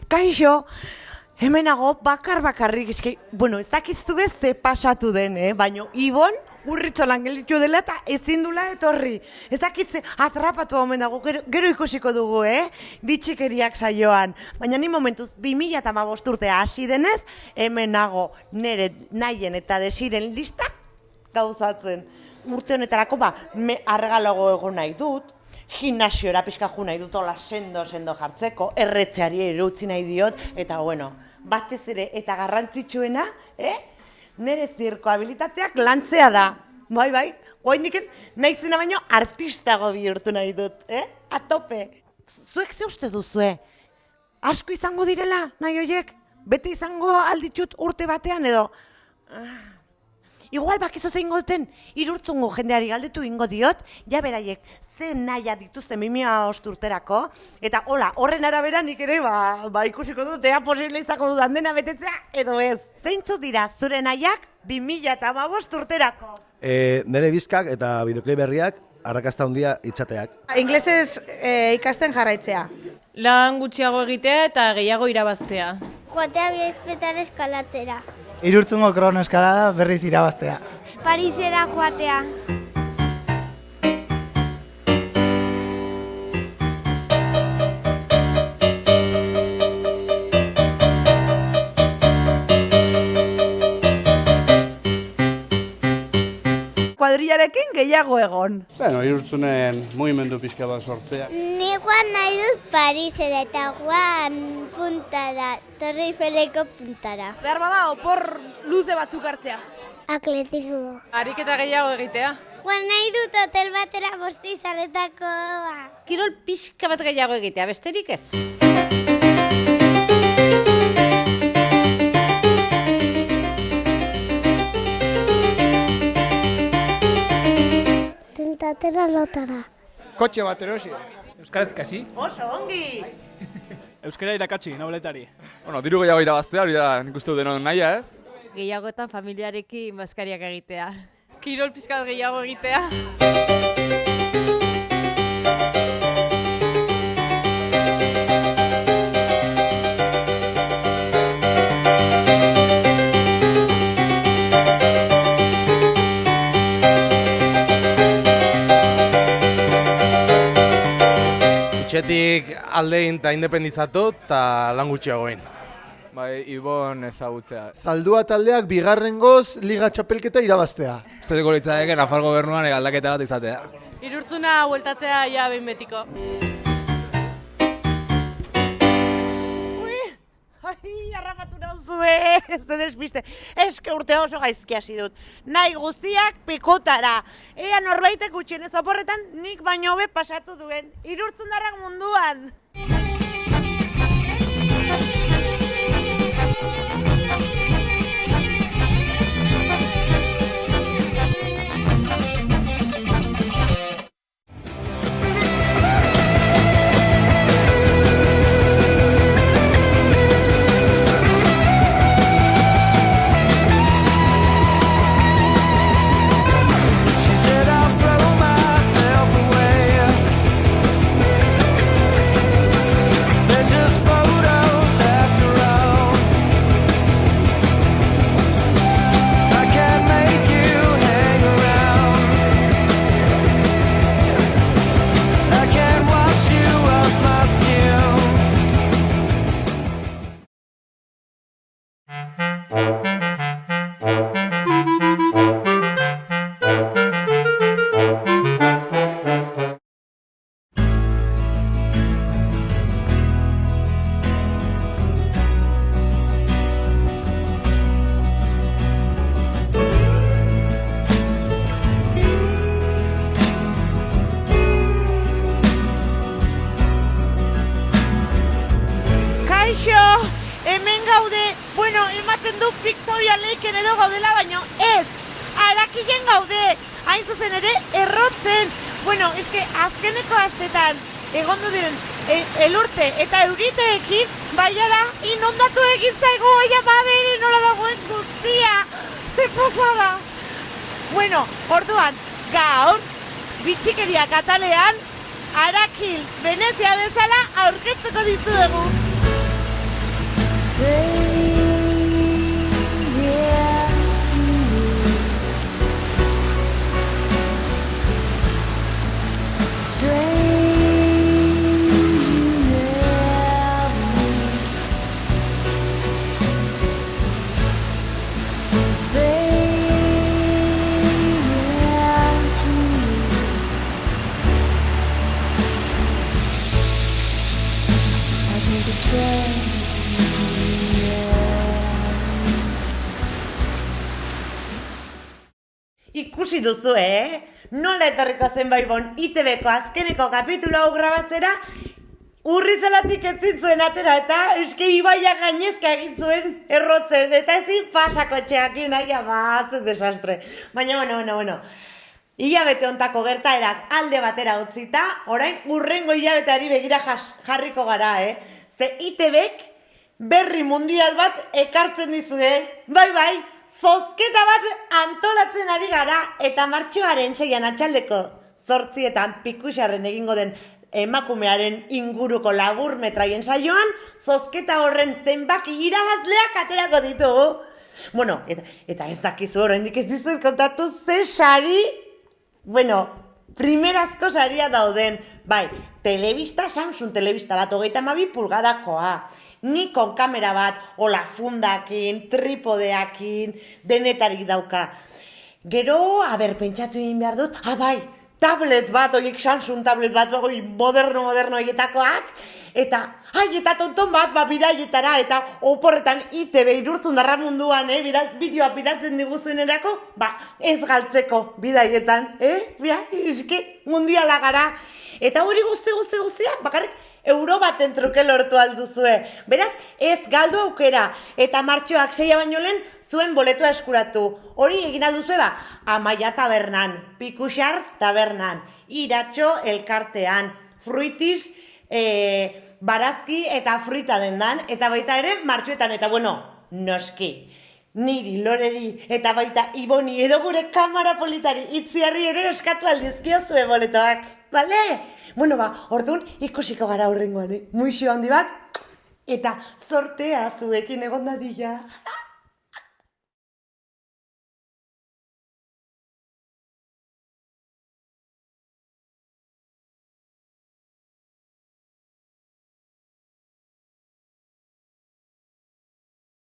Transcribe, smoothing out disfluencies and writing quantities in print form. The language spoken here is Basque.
Kaixo, hemenago bakarrik, eske, bueno, ez dakizu ze pasatu den, baino Ibon urritxolan gelditu dela eta ezin dula etorri. Ez dakitze atrapatu omen dago, gero ikusiko dugu, bitxikeriak saioan. Baina ni momentuz 2015 urtea hasi denez, hemenago nire nahien eta desiren lista gauzatzen. Urte honetarako arregalago egon nahi dut, gimnasiora pixka jo nahi dut, hola sendo jartzeko, erretzeari ere utzi nahi diot, eta bueno, batez ere eta garrantzitsuena, nire zirko habilitateak lantzea da. Bai, goaindiken nahi zena baino artistago bihurtu nahi dut, a tope. Zuek ze uste duzue? Asko izango direla, nahi horiek? Bete izango alditut urte batean edo? Igual bakizu zein duten, irurtzungo jendeari galdetu ingo diot, ja beraiek ze naia dituzten 2005 urterako, eta hola, horren arabera nik ere ikusiko dut, posible izango dudan dena betetzea edo ez. Zeintzuk dira zure nahiak 2015 urterako? Nere bizkak eta bideoklip berriak arrakasta handia itxateak. Inglesez ikasten jarraitzea. Lan gutxiago egitea eta gehiago irabaztea. Joatea Biespetan eskalatzera. Irurtzungo krono eskalada berriz irabaztea. Parisera joatea. Kuadrillarekin gehiago egon. Bueno, irurtzunen mugimendu pixka bat sortzea. Ni joan nahi dut Parisera eta joan puntara, Torre Eiffeleko puntara. Behar bada opor luze batzuk hartzea. Atletismo. Ariketa gehiago egitea. Joan nahi dut hotel batera Bostizaletako. Kirol pixka bat gehiago egitea, besterik ez. Tentatera lotara. Kotxe bat erosi. Euskaraz ikasi. Oso ongi! Euskara irakatsi, nobletari. Bueno, diru gehiago irabaztea, hori da nik uste dut denon nahia, ez? Gehiagotan familiarekin maskariak egitea. Kirol pixka bat gehiago egitea. Etxetik aldein eta independizatu eta lan gutxiagoen. Bai, Ibon ezagutzea. Zaldua taldeak bigarrengoz liga txapelketa irabaztea. Zeriko litzadeke Nafar gobernuan aldaketa bat izatea. Irurtzuna bueltatzea ja behin betiko. Harrapatu nauzue, ez den espiste. Eske urte oso gaizki hasi dut. Nahi guztiak pikotara. Ea norbaitek gutxienez oporretan nik baino hobe pasatu duen. Irurtzundarrak munduan. Hemen gaude, ematen du Victoria Lakeen edo gaudela, baino ez, Arakilen gaude, hain zuzen ere, errotzen. Eske azkeneko astetan egondu diren elurte eta euriteekin, baiara inondatu egin zaigu, bere nola dagoen guztia, ze pasada. Orduan, gaur, bitxikeria katalean, Arakil Venezia bezala aurkeztuko dizuegu. Ikusi duzu, Nola etorriko zen baibon ITB-ko azkeneko kapitulo hau grabatzera, urrizelatik etzin zuen atera, eta eske Ibaia gainezka egin zuen errotzen, eta ezin pasako etxeakin, aia, zen desastre. Baina, bueno. Hilabete ontako gertaerak alde batera utzita, orain urrengo hilabeteari begira jarriko gara, Ze ITB-k berri mundial bat ekartzen dizue, bai, zozketa bat antolatzen ari gara, eta martxoaren 6an atxaldeko 8etan Pikuxarren egingo den emakumearen inguruko laburmetraien saioan, zozketa horren zenbaki irabazleak aterako ditugu. Bueno, eta ez dakizu oraindik ez dizuet kontatu ze sari, primerazko saria dauden, bai, telebista, Samsung telebista bat 32 pulgadakoa, Nikon kamera bat, hola fundakin, tripodeakin, denetarik dauka. Gero, pentsatu egin behar dut, bai, tablet bat, oiek Samsung tablet bat, moderno egitakoak, eta tonton bat, bidaietara, eta oporretan ITB irurtzundarra munduan, bideoak bidatzen diguzuenerako, ez galtzeko bidaietan, eske mundiala gara. Eta hori guztia, bakarrik euro baten truke lortu alduzue. Beraz, ez galdu aukera, eta martxoak 6 baino lehen zuen boletua eskuratu. Hori egin alduzue Amaia tabernan, Pikuxar tabernan, Iratxo elkartean, Fruitis barazki eta frita dendan, eta baita ere martxoetan, eta noski. Niri, Loreri, eta baita Iboni edo gure kamara politari itziarri ere eskatu aldizkiozue boletoak, bale? Orduan ikusiko gara horrengoan, muixo handi bat, eta sortea zuekin egon dadila.